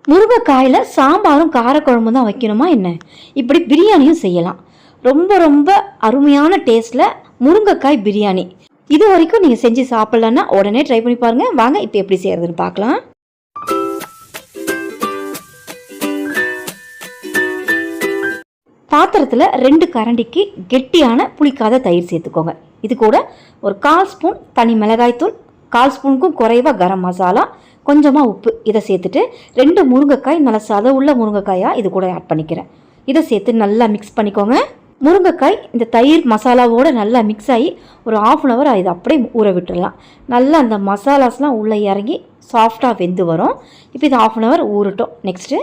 முருங்கைக்காயில் சாம்பாரும் காரக்குழம்பும் தான் வைக்கணுமா என்ன? இப்படி பிரியாணியும் செய்யலாம். ரொம்ப ரொம்ப அருமையான டேஸ்ட்டில் முருங்கைக்காய் பிரியாணி. இது வரைக்கும் நீங்கள் செஞ்சு சாப்பிட்லன்னா உடனே ட்ரை பண்ணி பாருங்கள். வாங்க இப்போ எப்படி செய்கிறதுன்னு பார்க்கலாம். பாத்திரத்தில் 2 கரண்டிக்கு கெட்டியான புளிக்காத தயிர் சேர்த்துக்கோங்க. இது கூட ஒரு 1/4 ஸ்பூன் தனி மிளகாய்த்தூள், 1/4 ஸ்பூனுக்கும் குறைவாக கரம் மசாலா, கொஞ்சமாக உப்பு இதை சேர்த்துட்டு 2 முருங்கைக்காய் நல்ல சத உள்ள முருங்கைக்காயாக இது கூட ஆட் பண்ணிக்கிறேன். இதை சேர்த்து நல்லா மிக்ஸ் பண்ணிக்கோங்க. முருங்கைக்காய் இந்த தயிர் மசாலாவோடு நல்லா மிக்ஸ் ஆகி ஒரு 1/2 hour இதை அப்படியே ஊற விட்டுடலாம். நல்லா அந்த மசாலாஸ்லாம் உள்ளே இறங்கி சாஃப்டாக வெந்து வரும். இப்போ இது 1/2 hour ஊறட்டும். நெக்ஸ்ட்டு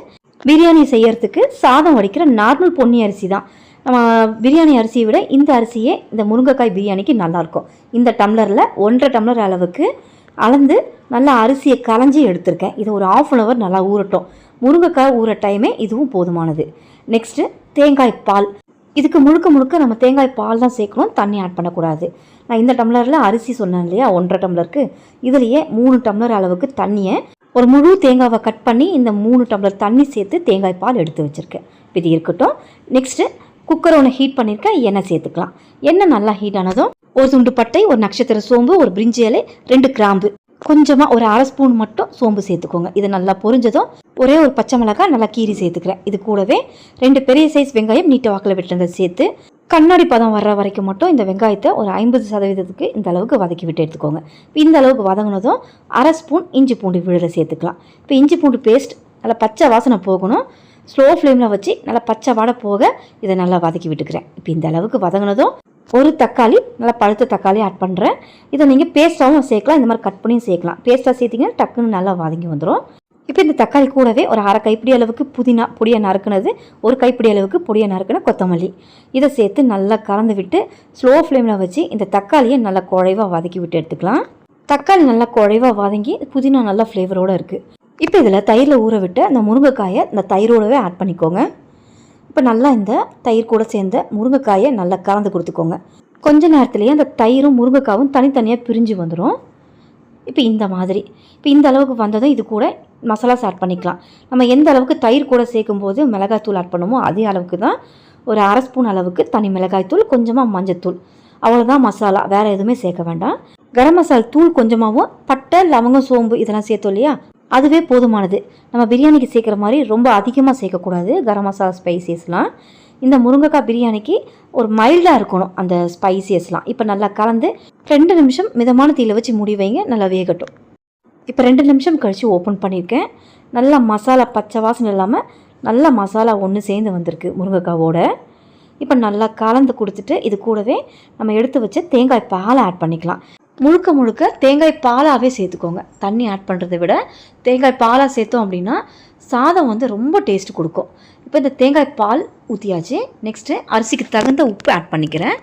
பிரியாணி செய்யறதுக்கு சாதம் வடிக்கிற நார்மல் பொன்னி அரிசி தான். நம்ம பிரியாணி அரிசியை விட இந்த அரிசியே இந்த முருங்கைக்காய் பிரியாணிக்கு நல்லாயிருக்கும். இந்த டம்ளரில் 1.5 டம்ளர் அளவுக்கு அளந்து நல்லா அரிசியை களைஞ்சி எடுத்திருக்கேன். இது ஒரு 1/2 hour நல்லா ஊறட்டும். முருங்கைக்காய் ஊற டைமே இதுவும் போதுமானது. நெக்ஸ்ட்டு தேங்காய் பால். இதுக்கு முழுக்க நம்ம தேங்காய் பால் தான் சேர்க்கணும், தண்ணி ஆட் பண்ணக்கூடாது. நான் இந்த டம்ளரில் அரிசி சொன்னேன் இல்லையா 1.5 டம்ளருக்கு, இதுலேயே 3 டம்ளர் அளவுக்கு தண்ணியை ஒரு முழு தேங்காவை கட் பண்ணி இந்த 3 டம்ளர் தண்ணி சேர்த்து தேங்காய் பால் எடுத்து வச்சுருக்கேன். இது இருக்கட்டும். நெக்ஸ்ட்டு குக்கரை ஒன்று ஹீட் பண்ணியிருக்கேன். எண்ணெய் சேர்த்துக்கலாம். எண்ணெய் நல்லா ஹீட் ஆனதும் ஒரு துண்டு பட்டை, ஒரு நட்சத்திர சோம்பு, ஒரு பிரிஞ்சி இலை, 2 கிராம்பு, கொஞ்சமாக ஒரு 1/2 ஸ்பூன் மட்டும் சோம்பு சேர்த்துக்கோங்க. இது நல்லா பொரிஞ்சதும் ஒரே ஒரு பச்சை மிளகாய் நல்லா கீரி சேர்த்துக்கிறேன். இது கூடவே 2 பெரிய சைஸ் வெங்காயம் நீட்ட வாக்கில் விட்டுறதை சேர்த்து கண்ணாடி பதம் வர்ற வரைக்கும் மட்டும் இந்த வெங்காயத்தை ஒரு 50% இந்த அளவுக்கு வதக்கி விட்டு எடுத்துக்கோங்க. இப்போ இந்த அளவுக்கு வதங்கினதும் 1/2 ஸ்பூன் இஞ்சி பூண்டு விழுத சேர்த்துக்கலாம். இப்போ இஞ்சி பூண்டு பேஸ்ட் நல்லா பச்சை வாசனை போகணும். ஸ்லோ ஃப்ளேமில் வச்சு நல்லா பச்சை வாடை போக இதை நல்லா வதக்கி விட்டுக்கிறேன். இப்போ இந்த அளவுக்கு வதங்கினதும் ஒரு தக்காளி, நல்லா பழுத்த தக்காளி ஆட் பண்ணுறேன். இதை நீங்கள் பேஸ்ட்டாகவும் சேர்க்கலாம், இந்த மாதிரி கட் பண்ணியும் சேர்க்கலாம். பேஸ்ட்டாக சேர்த்திங்கன்னா டக்குன்னு நல்லா வதங்கி வந்துடும். இப்போ இந்த தக்காளி கூடவே ஒரு 1/2 கைப்பிடி அளவுக்கு புதினா பொடியை நறுக்குனது, 1 கைப்பிடி அளவுக்கு பொடியை நறுக்குன கொத்தமல்லி இதை சேர்த்து நல்லா கலந்து விட்டு ஸ்லோ ஃப்ளேமில் வச்சு இந்த தக்காளியை நல்லா குழைவாக வதக்கி விட்டு எடுத்துக்கலாம். தக்காளி நல்லா குழைவாக வதங்கி புதினா நல்லா ஃப்ளேவரோடு இருக்குது. இப்போ இதில் தயிரில் ஊற விட்டு அந்த முருங்கைக்காயை இந்த தயிரோடவே ஆட் பண்ணிக்கோங்க. இப்போ நல்லா இந்த தயிர் கூட சேர்ந்த முருங்கைக்காயை நல்லா கலந்து கொடுத்துக்கோங்க. கொஞ்ச நேரத்துலேயே அந்த தயிரும் முருங்கைக்காவும் தனித்தனியாக பிரிஞ்சு வந்துடும். இப்போ இந்த மாதிரி இந்த அளவுக்கு வந்ததும் இது கூட மசாலாஸ் ஆட் பண்ணிக்கலாம். நம்ம எந்த அளவுக்கு தயிர் கூட சேர்க்கும்போது மிளகாய்த்தூள் ஆட் பண்ணுமோ அதே அளவுக்கு தான் ஒரு 1/2 ஸ்பூன் அளவுக்கு தனி மிளகாய்த்தூள், கொஞ்சமாக மஞ்சத்தூள், அவ்வளோதான் மசாலா, வேறு எதுவுமே சேர்க்க வேண்டாம். கரம் மசாலா தூள் கொஞ்சமாகவும், பட்டை, லவங்கம், சோம்பு இதெல்லாம் சேர்த்தோம் இல்லையா, அதுவே போதுமானது. நம்ம பிரியாணிக்கு சேர்க்குற மாதிரி ரொம்ப அதிகமாக சேர்க்கக்கூடாது கரம் மசாலா ஸ்பைசஸ்லாம். இந்த முருங்கைக்காய் பிரியாணிக்கு ஒரு மைல்டாக இருக்கணும் அந்த ஸ்பைசஸ்லாம். இப்போ நல்லா கலந்து 2 நிமிஷம் மிதமான தீயில் வச்சு மூடி வைங்க, நல்லா வேகட்டும். இப்போ 2 நிமிஷம் கழித்து ஓப்பன் பண்ணியிருக்கேன். நல்லா மசாலா பச்சை வாசனை இல்லாமல் நல்லா மசாலா ஒன்று சேர்ந்து வந்திருக்கு முருங்கைக்காவோட. இப்போ நல்லா கலந்து கொடுத்துட்டு இது கூடவே நம்ம எடுத்து வச்ச தேங்காய் பாலை ஆட் பண்ணிக்கலாம். முழுக்க தேங்காய் பாலாகவே சேர்த்துக்கோங்க. தண்ணி ஆட் பண்ணுறதை விட தேங்காய் பாலாக சேர்த்தோம் அப்படின்னா சாதம் வந்து ரொம்ப டேஸ்ட் கொடுக்கும். இப்போ இந்த தேங்காய் பால் ஊற்றியாச்சு. நெக்ஸ்ட்டு அரிசிக்கு தகுந்த உப்பு ஆட் பண்ணிக்கிறேன்.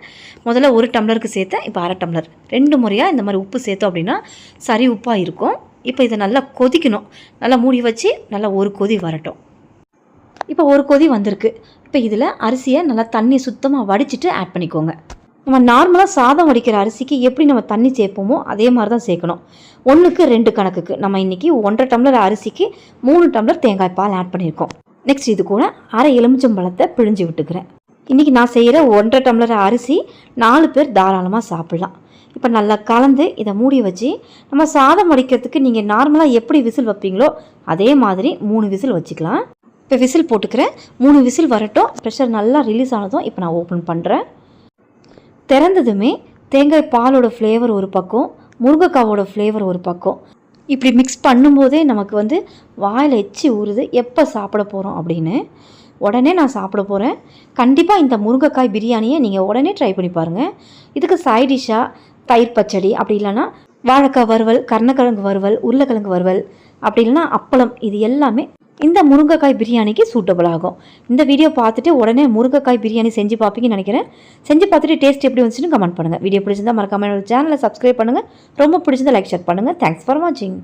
முதல்ல 1 டம்ளருக்கு சேர்த்தேன், இப்போ 1/2 டம்ளர். 2 முறையாக இந்த மாதிரி உப்பு சேர்த்தோம் அப்படின்னா சரி உப்பாக இருக்கும். இப்போ இதை நல்லா கொதிக்கணும். நல்லா மூடி வச்சு நல்லா ஒரு கொதி வரட்டும். இப்போ ஒரு கொதி வந்திருக்கு. இப்போ இதில் அரிசியை நல்லா தண்ணி சுத்தமாக வடிச்சிட்டு ஆட் பண்ணிக்கோங்க. நம்ம நார்மலாக சாதம் வடிக்கிற அரிசிக்கு எப்படி நம்ம தண்ணி சேர்ப்போமோ அதே மாதிரி தான் சேர்க்கணும். 1க்கு 2 கணக்குக்கு நம்ம இன்றைக்கி 1.5 டம்ளர் அரிசிக்கு 3 டம்ளர் தேங்காய் பால் ஆட் பண்ணியிருக்கோம். நெக்ஸ்ட் இது கூட 1/2 எலுமிச்சம்பழத்தை பிழிஞ்சு விட்டுக்கிறேன். இன்றைக்கி நான் செய்கிற 1.5 டம்ளர் அரிசி 4 பேர் தாராளமாக சாப்பிட்லாம். இப்போ நல்லா கலந்து இதை மூடி வச்சு நம்ம சாதம் வடிக்கிறதுக்கு நீங்கள் நார்மலாக எப்படி விசில் வைப்பீங்களோ அதே மாதிரி 3 விசில் வச்சுக்கலாம். இப்போ விசில் போட்டுக்கிறேன். 3 விசில் வரட்டும். ப்ரெஷர் நல்லா ரிலீஸ் ஆனதும் இப்போ நான் ஓப்பன் பண்ணுறேன். திறந்ததுமே தேங்காய் பாலோட ஃப்ளேவர் ஒரு பக்கம், முருங்கைக்காவோட ஃப்ளேவர் ஒரு பக்கம், இப்படி மிக்ஸ் பண்ணும்போதே நமக்கு வந்து வாயில் எச்சி ஊறுது எப்போ சாப்பிட போகிறோம் அப்படின்னு. உடனே நான் சாப்பிட போகிறேன். கண்டிப்பாக இந்த முருங்கைக்காய் பிரியாணியை நீங்கள் உடனே ட்ரை பண்ணி பாருங்கள். இதுக்கு சைட் டிஷ்ஷாக தயிர் பச்சடி, அப்படி இல்லைன்னா வாழைக்காய் வறுவல், கருணக்கிழங்கு வறுவல், உருளைக்கிழங்கு வறுவல், அப்படி இல்லைன்னா அப்பளம், இது எல்லாமே இந்த முருங்கைக்காய் பிரியாணிக்கு சூட்டபிள் ஆகும். இந்த வீடியோ பார்த்துட்டு உடனே முருங்கைக்காய் பிரியாணி செஞ்சு பார்ப்பீங்கன்னு நினைக்கிறேன். செஞ்சு பார்த்துட்டு டேஸ்ட் எப்படி வந்துச்சுன்னு கமெண்ட் பண்ணுங்கள். வீடியோ பிடிச்சிருந்தா மறக்காம என்னோட சேனலை சப்ஸ்கிரைப் பண்ணுங்கள். ரொம்ப பிடிச்சிருந்தா லைக் ஷேர் பண்ணுங்கள். தேங்க்ஸ் ஃபார் வாட்சிங்.